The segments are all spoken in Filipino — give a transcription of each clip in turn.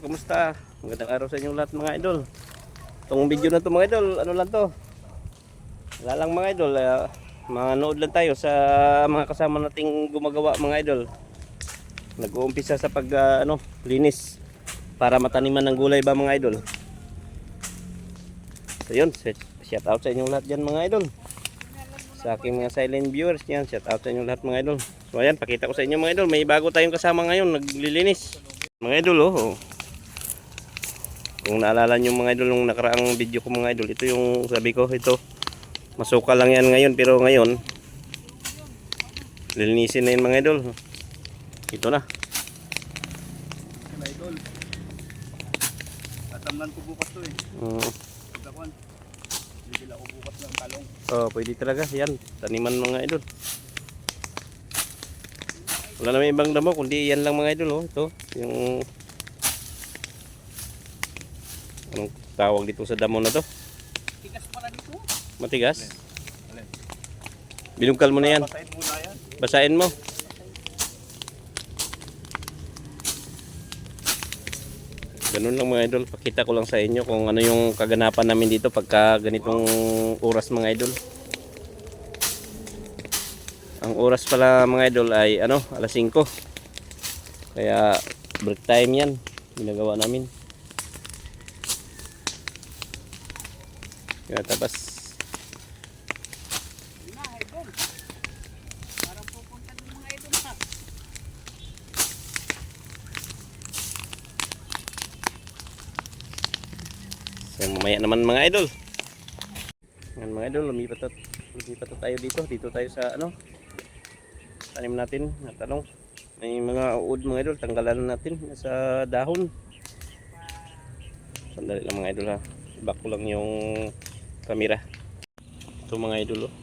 kamusta? Magandang araw sa inyong lahat mga idol. Itong video na to mga idol, ano lang to? Wala lang mga idol, manood lang tayo sa mga kasama nating gumagawa mga idol. Nag-uumpisa sa pag linis para mataniman ng gulay ba mga idol. So yun, shout out sa inyong lahat dyan mga idol. Sa aking mga silent viewers yan, shout out sa inyong lahat mga idol. So ayan, pakita ko sa inyo mga idol, may bago tayong kasama ngayon, naglilinis. Mga idol oh. Kung naalala nyo mga idol nung nakaraang video ko mga idol, ito yung sabi ko, ito masuka lang yan ngayon, pero ngayon lilinisin na yun mga idol. Ito na mga idol, tatamnan ko bukas to eh. Pagkakuan, bibila ko bukas ng talong. Oh, pwede talaga yan, taniman mga idol. Wala naman ibang damo kundi yan lang mga idol oh. Ito yung anong tawag dito sa damo na to? Tigas pala dito. Matigas? Binungkal mo na yan. Basahin muna yan. Basahin mo. Ganun lang mga idol. Pakita ko lang sa inyo kung ano yung kaganapan namin dito pagka ganitong oras mga idol. Ang oras pala mga idol ay alas 5. Kaya break time yan. Ginagawa namin. Kaya tapos Parang pupunta ng mga idol ha. so, mamaya naman mga idol. Yan mga idol, lumipat na tayo dito. Dito tayo sa tanim natin na talong. May mga uod mga idol, tanggalan natin sa dahon. Sandali lang mga idol ha. Back ko lang yung camera. Ito mga idol oh.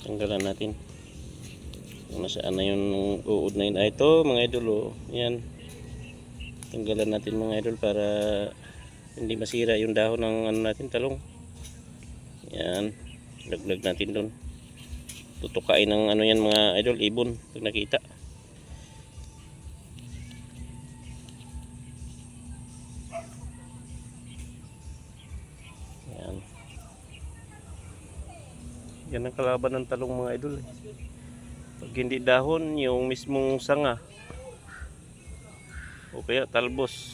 Tanggalan natin. Kung nasaan na yung uod na yun. Ito mga idol oh. Yan. Tanggalan natin mga idol para hindi masira yung dahon ng natin talong. Yan. Laglag natin doon. Tutukain ng yan mga idol, ibon pag nakita. Yan. Yan ang kalaban ng talong mga idol. Pag hindi dahon, yung mismong sanga o kaya talbos.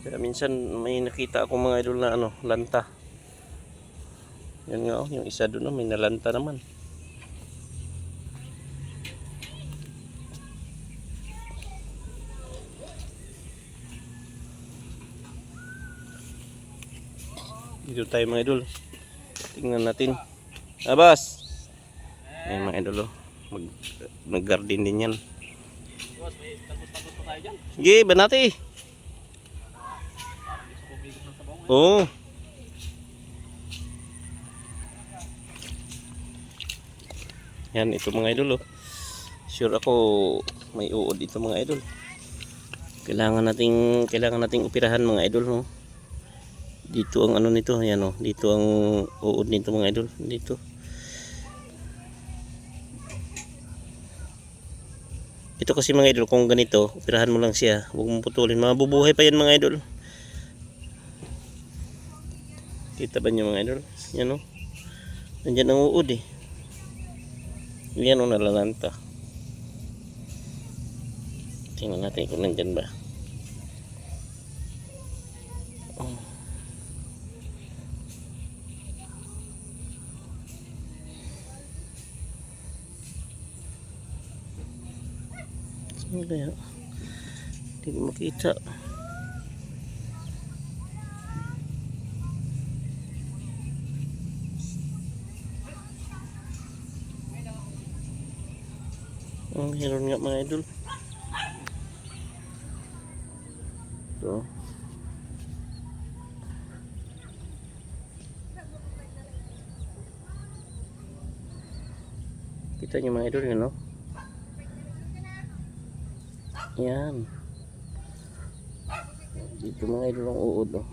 Kaya minsan may nakita ako mga idol na lanta. Yan nga yung isa doon may nalanta naman. Dito tayo mga idol. Tingnan natin. Abas. Ay mga idol oh. Mag-garden din yan. Boss, may talbos-talbos pa tayo dyan. Sige, banati. Oo. Yan, ito mga idol oh. Sure ako may uod ito mga idol. Kailangan nating operahan mga idol no. Dito ang nito, ayan oh. Dito ang uod nito mga idol, dito. Ito kasi mga idol, kung ganito, operahan mo lang siya, huwag mo putulin. Mabubuhay pa yan mga idol. Kita ba niyo mga idol? Yan oh. Nandiyan ang uod eh. Yan o nalalanta. Tingnan natin kung nandyan ba. Saan kaya? Hindi ko makita. Meron nga mga idol. Ito. Kita nyo mga idol yun no? Yan. Dito mga idol ang uod oh.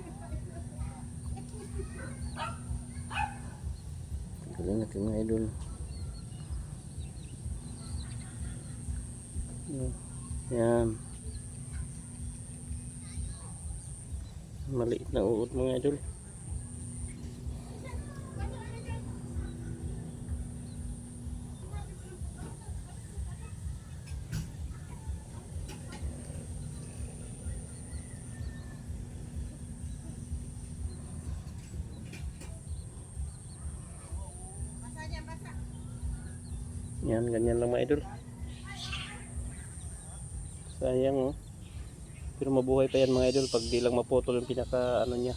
Galing natin mga idol. Yan. Maliit na uod mga idol. Yan, ganyan lang mga idol. Sayang oh. Pero mabuhay pa yan mga idol pag di lang maputol yung pinaka ano niya.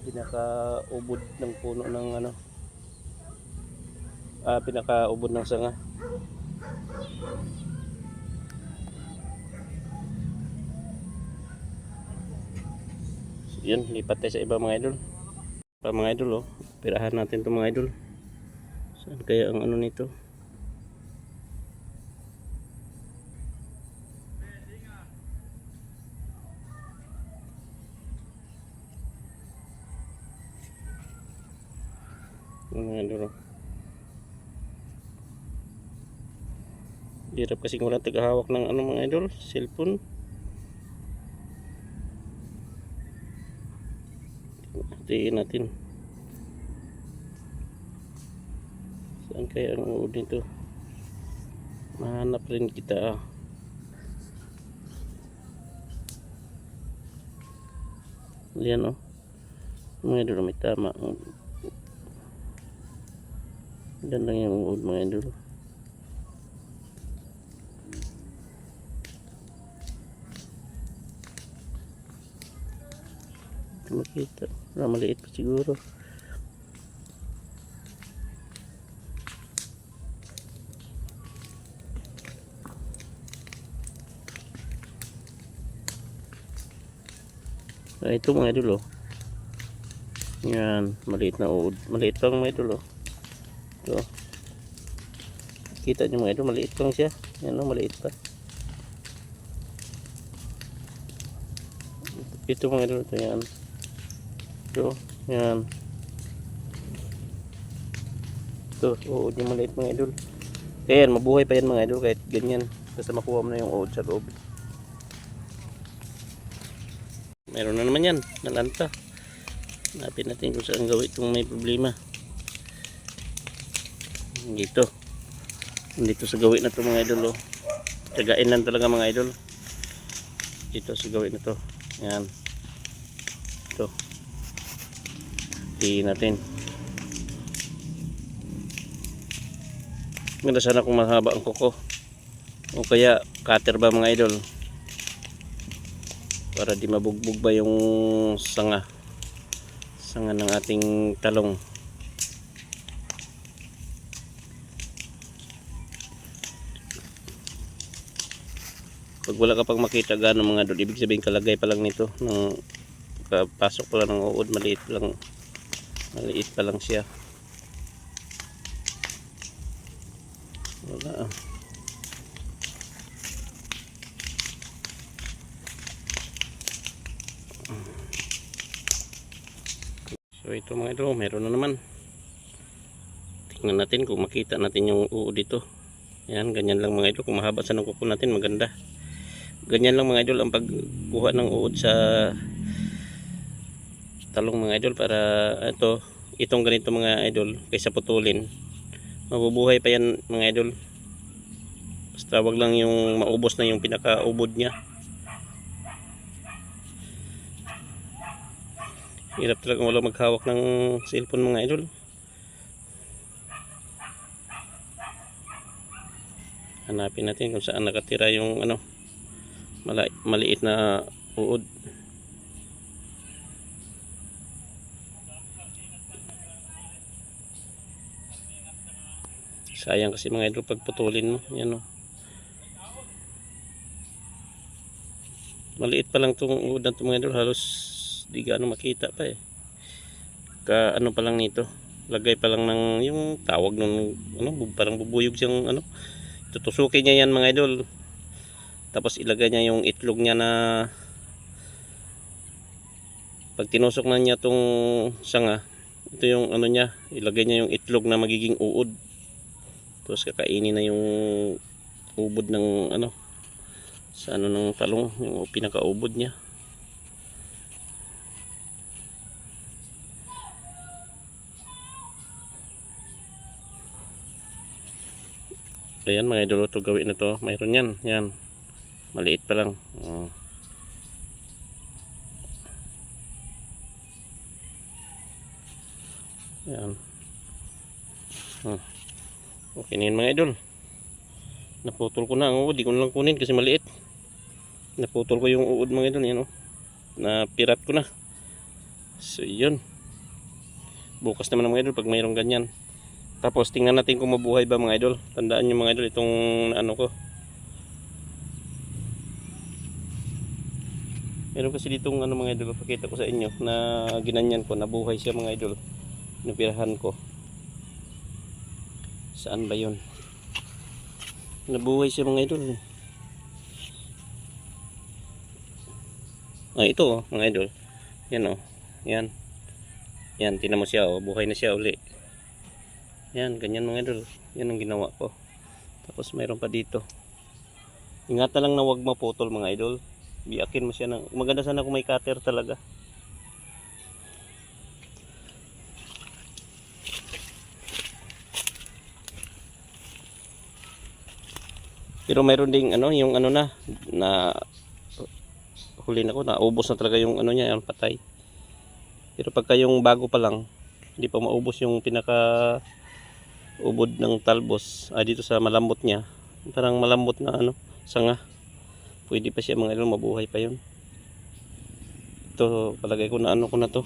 Pinaka ubod ng puno ng ano. Pinaka ubod ng sanga. So, yun, lipat tayo sa iba mga idol. Mga idol oh, pirahan natin to mga idol. Saan kaya ang ano nito? Mga idol oh. Hirap kasi walang tagahawak ng ano mga idol, cellphone. Tingnan natin. Saan kaya ang uod nito? Mahanap rin kita. Yan oh. Mga idol may tama. Yan lang yung uod mga idol. Makita. Maliit pa siguro. Ito mga idol oh. Yan, maliit na uod. Maliit lang mga idol oh. Ito. Kita nyo mga idol, maliit lang siya. Yan oh, maliit pa. Ito mga idol, ito yan. Ito, yan. Ito, uod yung maliit mga idol. Kaya yan, mabuhay pa yan mga idol kahit ganyan. Basta makuha mo na yung uod sa loob. Meron na naman yan, nalanta. Hanapin natin kung saan gawin itong may problema. Dito. Dito sa gawin na ito mga idol. Oh. Tagain lang talaga mga idol. Dito sa gawin na ito. Yan. Ito. Tingnan natin. Ganda sana kung mahaba ang kuko. O kaya cutter ba mga idol. Para di mabugbog ba yung sanga ng ating talong. Pag wala ka pang makita gano'n mga idol, ibig sabihin kalagay pa lang nito ng pasok pa lang ng uod, maliit pa lang siya. Wala. So ito mga idol, meron na naman. Tingnan natin kung makita natin yung uod dito. Yan, ganyan lang mga idol. Kung mahaba sa kuko natin, maganda. Ganyan lang mga idol ang pagkuha ng uod sa talong mga idol, para itong ganito mga idol, kaysa putulin. Mabubuhay pa yan mga idol. Basta wag lang yung maubos na yung pinaka-ubod niya. Hirap talaga wala maghawak ng cellphone mga idol. Hanapin natin kung saan nakatira yung ano, maliit na uod. Sayang kasi mga idol pag putulin mo. Yan o. Maliit pa lang itong uod na ito mga idol. Halos di gaano makita pa eh. Ano pa lang nito. Lagay pa lang ng yung tawag ng ano, parang bubuyog siyang ano. Tutusukin niya yan mga idol. Tapos ilagay niya yung itlog niya na pag tinusok na niya tong sanga, ito yung ano niya, ilagay niya yung itlog na magiging uod. Tapos kakainin na yung ubod ng ano, sa ano ng talong, yung pinakaubod niya. Ayan mga idol, ito gawin na to. Mayroon yan, yan. Maliit pa lang. Ayan. Okay na yun mga idol. Naputol ko na ang uod, di ko na lang kunin kasi maliit. Naputol ko yung uod mga idol, yan napirat ko na. So yun. Bukas naman mga idol pag mayroong ganyan. Tapos tingnan natin kung mabuhay ba mga idol. Tandaan nyo mga idol itong ano ko. Meron kasi ditong ano mga idol, pakita ko sa inyo na ginanyan ko, nabuhay siya mga idol. Napirahan ko. Saan ba yun? Nabuhay siya mga idol. Ito mga idol. Yan Yan. Yan, tingnan mo siya buhay na siya uli. Yan, ganyan mga idol. Yan ang ginawa ko. Tapos mayroon pa dito. Ingatan lang na wag maputol mga idol. Biyakin mo siya ng maganda sana kung may cutter talaga. Pero mayroon ding yung na huli na ko, naubos na talaga yung niya, yung patay. Pero pagka yung bago pa lang, hindi pa maubos yung pinaka ubod ng talbos, dito sa malambot niya, parang malambot na sanga, pwede pa siya mga idol, mabuhay pa yun. Ito palagay ko na ko na to,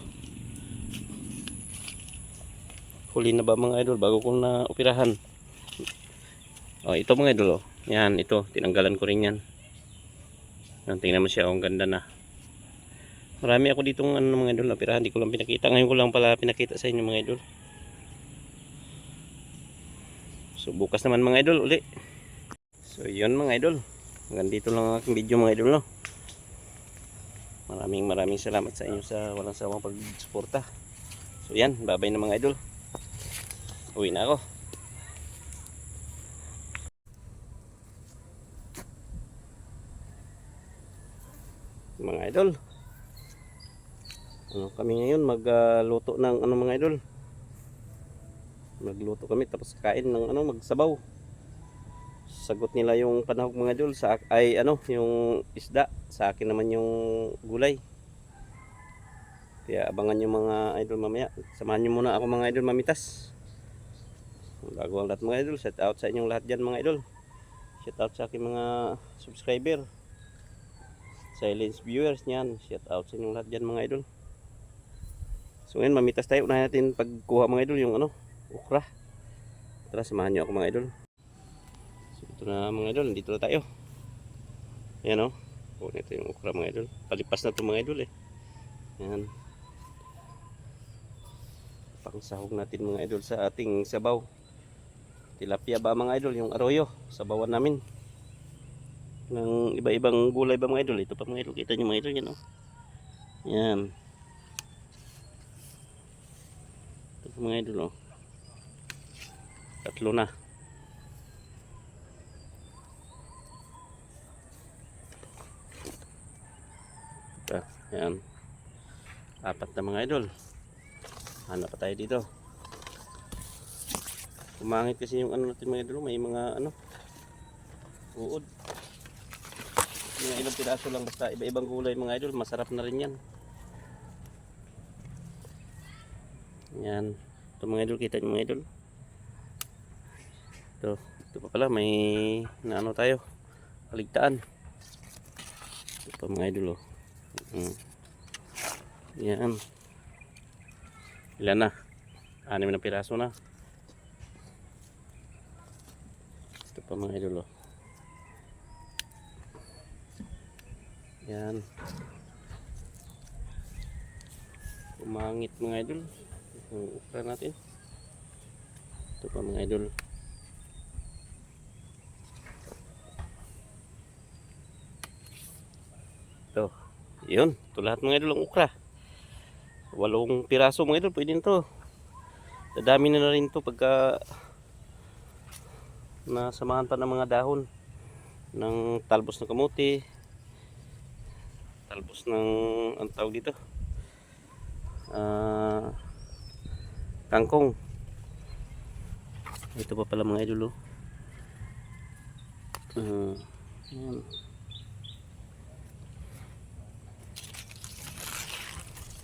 huli na ba mga idol bago ko na operahan. Ito mga idol yan, ito tinanggalan ko rin yan. Tingnan mo siya, ang ganda na. Marami ako ditong mga idol na operahan, hindi ko lang pinakita, ngayon ko lang pala pinakita sa inyo mga idol. So bukas naman mga idol uli. So yun mga idol, hanggang dito lang ang aking video mga idol Maraming salamat sa inyo sa walang sawang pagsuporta. So yan, bye bye na mga idol. Uwi na ako. Mga idol, kami ngayon magluto ng mga idol. Magluto kami tapos kain ng magsabaw. Sagot nila yung panahog mga idol, yung isda, sa akin naman yung gulay. Kaya abangan nyo mga idol mamaya. Samahan nyo muna ako mga idol mamitas. Bago ang lahat mga idol, shout out sa inyong lahat dyan mga idol. Shout out sa aking mga subscriber, silence viewers niyan. Shout out sa inyong lahat dyan mga idol. So ngayon mamitas tayo. Unahin natin pagkuha mga idol yung okra. Tara, samahan nyo ako mga idol. So ito na mga idol, dito na tayo. Ayan ito yung okra mga idol. Palipas na ito mga idol Ayan. Pangsahog natin mga idol sa ating sabaw. Tilapia ba mga idol, yung arroyo, sabawan namin ng iba-ibang gulay ba mga idol. Ito pa mga idol, kita nyo mga idol yan Yan. Ito pa mga idol tatlo na. Yan. Apat na mga idol. Hanap pa tayo dito. Kumangit kasi yung natin mga idol, may mga uod. Mga ilang piraso lang, basta iba-ibang gulay mga idol, masarap na rin yan. Yan. Ito mga idol, kita nyo mga idol. Ito pa pala, may tayo, kaligtaan. Ito pa mga idol Yan. Ilan na? 6 na piraso na. Ito pa mga idol Yan. Kumangit mga idol. Yung ukra natin. Ito pa mga idol. Ito. Yun. Ito lahat mga idol ang ukra. 8 piraso mga idol. Pwede nito. Dadami na rin ito pagka nasamahan pa ng mga dahon ng talbos ng kamuti, talbos ng ang tawag dito, kangkong. Ito pa pala mga idol, oh. Ayan.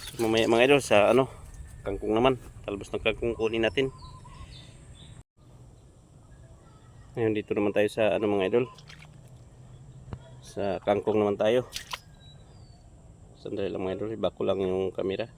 So, mamaya mga idol sa kangkong naman, talbos ng kangkong kunin natin. Ngayon dito naman tayo sa mga idol, sa kangkong naman tayo. Sandali lang mga idol, iba ko lang yung camera.